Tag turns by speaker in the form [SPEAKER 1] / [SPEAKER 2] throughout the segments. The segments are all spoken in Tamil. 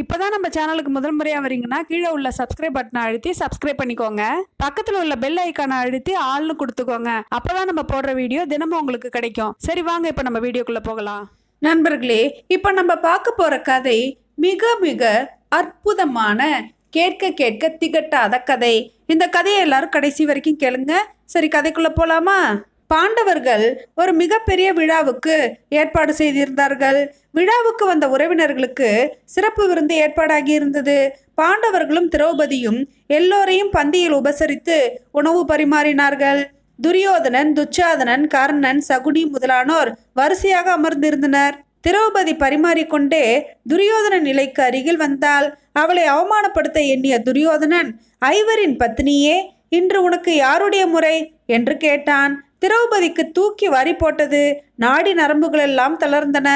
[SPEAKER 1] இப்பதான் நம்ம சேனலுக்கு முதல் முறையா வரீங்கன்னா கீழே உள்ள சப்ஸ்கிரைப் பட்டனை அழுத்தி சப்ஸ்கிரைப் பண்ணிக்கோங்க. பக்கத்துல உள்ள பெல் ஐக்கானை அழுத்தி ஆல்னு கொடுத்துக்கோங்க. அப்பதான் நம்ம போடுற வீடியோ தினமும் உங்களுக்கு கிடைக்கும். சரி வாங்க இப்ப நம்ம வீடியோக்குள்ள போகலாம்.
[SPEAKER 2] நண்பர்களே, இப்ப நம்ம பார்க்க போற கதை மிக மிக அற்புதமான, கேட்க கேட்க திகட்டாத கதை. இந்த கதையை எல்லாரும் கடைசி வரைக்கும் கேளுங்க. சரி, கதைக்குள்ள போலாமா? பாண்டவர்கள் ஒரு மிகப்பெரிய விழாவுக்கு ஏற்பாடு செய்திருந்தார்கள். விழாவுக்கு வந்த உறவினர்களுக்கு சிறப்பு விருந்து ஏற்பாடாகி இருந்தது. பாண்டவர்களும் திரௌபதியும் எல்லோரையும் பந்தியில் உபசரித்து உணவு பரிமாறினார்கள். துரியோதனன், துச்சாதனன், கர்ணன், சகுனி முதலானோர் வரிசையாக அமர்ந்திருந்தனர். திரௌபதி பரிமாறிக்கொண்டே துரியோதனன் நிலைக்கு அருகில் வந்தாள். அவளை அவமானப்படுத்த எண்ணிய துரியோதனன், ஐவரின் பத்னியே, இன்று உனக்கு யாருடைய முறை என்று கேட்டான். திரௌபதிக்கு தூக்கி வாரி போட்டது. நாடி நரம்புகளெல்லாம் தளர்ந்தன.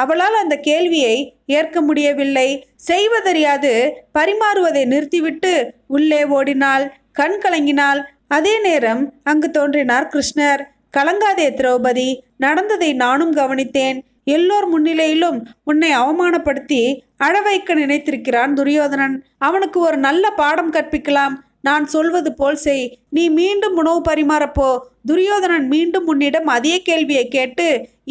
[SPEAKER 2] அவளால் அந்த கேள்வியை ஏற்க முடியவில்லை. செய்வதறியாது பரிமாறுவதை நிறுத்திவிட்டு உள்ளே ஓடினாள். கண் கலங்கினாள். அதே நேரம் அங்கு தோன்றினார் கிருஷ்ணர். கலங்காதே திரௌபதி, நடந்ததை நானும் கவனித்தேன். எல்லோர் முன்னிலையிலும் உன்னை அவமானப்படுத்தி அழ வைக்க நினைத்திருக்கிறான் துரியோதனன். அவனுக்கு ஒரு நல்ல பாடம் கற்பிக்கலாம். நான் சொல்வது போல் செய். நீ மீண்டும் உணவு பரிமாறப்போ. துரியோதனன் மீண்டும் உன்னிடம் அதே கேள்வியை கேட்டு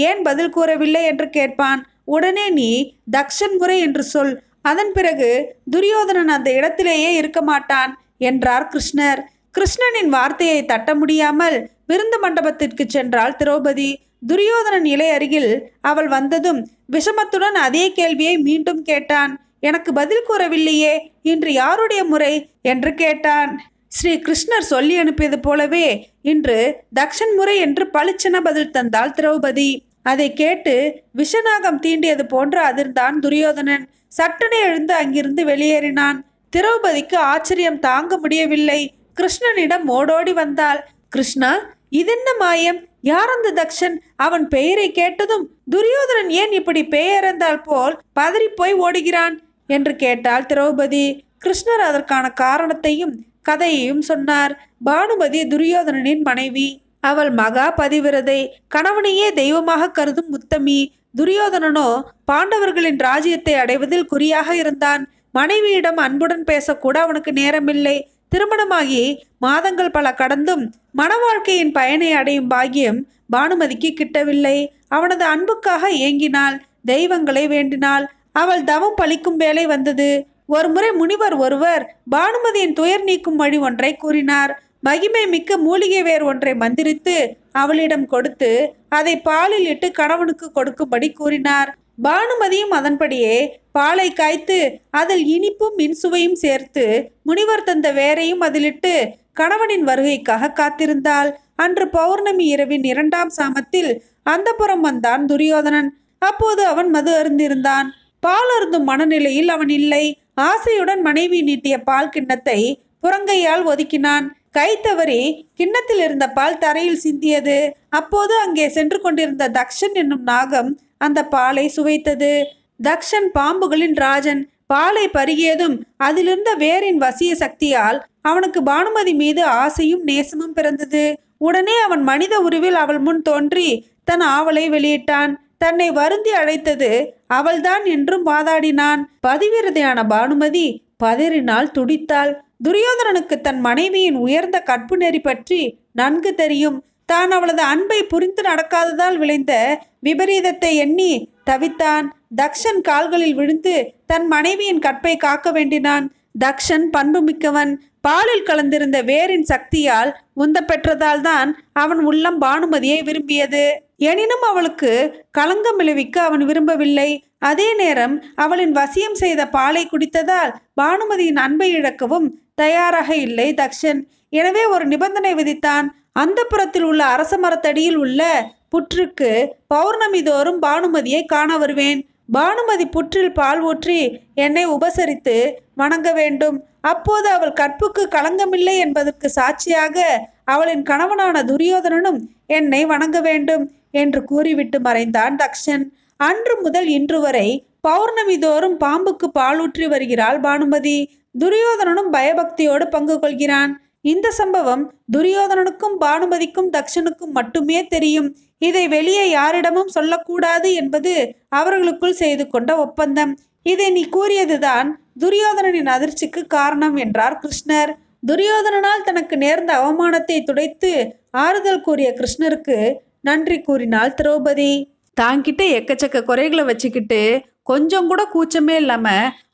[SPEAKER 2] ஏன் பதில் கூறவில்லை என்று கேட்பான். உடனே நீ தக்ஷன் முறை என்று சொல். அதன் பிறகு துரியோதனன் அந்த இடத்திலேயே இருக்க மாட்டான் என்றார் கிருஷ்ணர். கிருஷ்ணனின் வார்த்தையை தட்ட முடியாமல் விருந்து மண்டபத்திற்கு சென்றாள் திரௌபதி. துரியோதனன் இலை அருகில் அவள் வந்ததும் விஷமத்துடன் அதே கேள்வியை மீண்டும் கேட்டான். எனக்கு பதில் கூறவில்லையே, இன்று யாருடைய முறை என்று கேட்டான். ஸ்ரீ கிருஷ்ணர் சொல்லி அனுப்பியது போலவே இன்று தக்ஷன் முறை என்று பளிச்சென பதில் தந்தாள் திரௌபதி. அதை கேட்டு விஷநாகம் தீண்டியது போன்று அதிர்ந்தான் துரியோதனன். சட்டனை எழுந்து அங்கிருந்து வெளியேறினான். திரௌபதிக்கு ஆச்சரியம் தாங்க முடியவில்லை. கிருஷ்ணனிடம் ஓடோடி வந்தாள். கிருஷ்ணா, இதென்ன மாயம்? யார் அந்த தக்ஷன்? அவன் பெயரை கேட்டதும் துரியோதனன் ஏன் இப்படி பெயர்ந்தால் போல் பதறிப்போய் ஓடுகிறான் என்று கேட்டாள் திரௌபதி. கிருஷ்ணர் அதற்கான காரணத்தையும் கதையையும் சொன்னார். பானுமதி துரியோதனனின் மனைவி. அவள் மகா பதிவிரதை, கணவனையே தெய்வமாக கருதும் உத்தமி. துரியோதனனோ பாண்டவர்களின் ராஜ்யத்தை அடைவதில் குறியாக இருந்தான். மனைவியிடம் அன்புடன் பேசக்கூட அவனுக்கு நேரமில்லை. திருமணமாகி மாதங்கள் பல கடந்தும் மன வாழ்க்கையின் பயனை அடையும் பாக்கியம் பானுமதிக்கு கிட்டவில்லை. அவனது அன்புக்காக ஏங்கினாள். தெய்வங்களை வேண்டினாள். அவள் தவம் பலிக்கும் வேலை வந்தது. ஒருமுறை முனிவர் ஒருவர் பானுமதியின் துயர் நீக்கும் வழி ஒன்றை கூறினார். மகிமை மிக்க மூலிகை வேர் ஒன்றை மந்திரித்து அவளிடம் கொடுத்து அதை பாலில் இட்டு கணவனுக்கு கொடுக்கும்படி கூறினார். பானுமதியும் அதன்படியே பாலை காய்த்து அதில் இனிப்பும் மின்சுவையும் சேர்த்து முனிவர் தந்த வேரையும் அதிலிட்டு கணவனின் வருகைக்காக காத்திருந்தாள். அன்று பௌர்ணமி இரவின் 2ஆம் சாமத்தில் அந்தப்புறம் வந்தான் துரியோதனன். அப்போது அவன் மது அருந்திருந்தான். பால் அருந்தும் மனநிலையில் அவன் இல்லை. ஆசையுடன் மனைவி நீட்டிய பால் கிண்ணத்தை புறங்கையால் ஒதுக்கினான். கை தவறி கிண்ணத்தில் இருந்த பால் தரையில் சிந்தியது. அப்போது அங்கே சென்று கொண்டிருந்த தக்ஷன் என்னும் நாகம் அந்த பாலை சுவைத்தது. தக்ஷன் பாம்புகளின் ராஜன். பாலை பருகியதும் அதிலிருந்த வேரின் வசிய சக்தியால் அவனுக்கு பானுமதி மீது ஆசையும் நேசமும் பிறந்தது. உடனே அவன் மனித உருவில் அவள் முன் தோன்றி தன் ஆவலை வெளியிட்டான். தன்னை வருந்தி அழைத்தது அவள்தான் என்றும் வாதாடினான். பதிவிரதையான பானுமதி பதறினால் துடித்தாள். துரியோதனனுக்கு தன் மனைவியின் உயர்ந்த கற்பு நெறி பற்றி நன்கு தெரியும். தான் அவளது அன்பை புரிந்து நடக்காததால் விளைந்த விபரீதத்தை எண்ணி தவித்தான். தக்ஷன் கால்களில் விழுந்து தன் மனைவியின் கற்பை காக்க வேண்டினான். தக்ஷன் பண்பு மிக்கவன். பாலில் கலந்திருந்த வேரின் சக்தியால் உந்த பெற்றதால் தான் அவன் உள்ளம் பானுமதியை விரும்பியது. எனினும் அவளுக்கு களங்கம் விளைவிக்க அவன் விரும்பவில்லை. அதே நேரம் அவளின் வசியம் செய்த பாலை குடித்ததால் பானுமதியின் அன்பை இழக்கவும் தயாராக இல்லை தக்ஷன். எனவே ஒரு நிபந்தனை விதித்தான். அந்த புறத்தில் உள்ள அரச மரத்தடியில் உள்ள புற்றுக்கு பௌர்ணமி தோறும் பானுமதியை காண வருவேன். பானுமதி புற்றில் பால் ஊற்றி என்னை உபசரித்து வணங்க வேண்டும். அப்போது அவள் கற்புக்கு களங்கமில்லை என்பதற்கு சாட்சியாக அவளின் கணவனான துரியோதனனும் என்னை வணங்க வேண்டும் என்று கூறிவிட்டு மறைந்தான் தக்ஷன். அன்று முதல் இன்று வரை பௌர்ணமி தோறும் பாம்புக்கு பாலூற்றி வருகிறாள் பானுமதி. துரியோதனனும் பயபக்தியோடு பங்கு கொள்கிறான். இந்த சம்பவம் துரியோதனனுக்கும் பானுமதிக்கும் தக்ஷனுக்கும் மட்டுமே தெரியும். இதை வெளியே யாரிடமும் சொல்லக்கூடாது என்பது அவர்களுக்குள் செய்து கொண்ட ஒப்பந்தம். இதை நீ கூறியதுதான் துரியோதனனின் அதிர்ச்சிக்கு காரணம் என்றார் கிருஷ்ணர். துரியோதனனால் தனக்கு நேர்ந்த அவமானத்தை துடைத்து ஆறுதல் கூறிய கிருஷ்ணருக்கு நன்றி கூறினாள் திரௌபதி. தாங்கிட்ட எக்கச்சக்க குறைகளை வச்சுக்கிட்டு கொஞ்சம் கூட கூச்சமே இல்லாம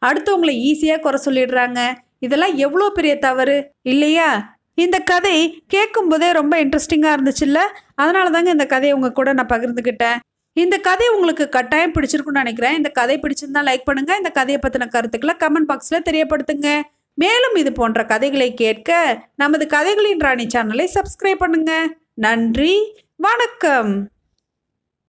[SPEAKER 2] அடுத்தவங்களை ஈஸியா குறை சொல்லிடுறாங்க. இதெல்லாம் எவ்வளோ பெரிய தவறு இல்லையா? இந்த கதை கேட்கும் போதே ரொம்ப இன்ட்ரெஸ்டிங்கா இருந்துச்சுல்ல? அதனால தாங்க இந்த கதையை உங்க கூட நான் பகிர்ந்துக்கிட்டேன். இந்த கதை உங்களுக்கு கட்டாயம் பிடிச்சிருக்குன்னு நினைக்கிறேன். இந்த கதை பிடிச்சிருந்தா லைக் பண்ணுங்க. இந்த கதையை பத்தின கருத்துக்களை கமெண்ட் பாக்ஸ்ல தெரியப்படுத்துங்க. மேலும் இது போன்ற கதைகளை கேட்க நமது கதைகளின் ராணி சேனலை சப்ஸ்கிரைப் பண்ணுங்க. நன்றி, வணக்கம்.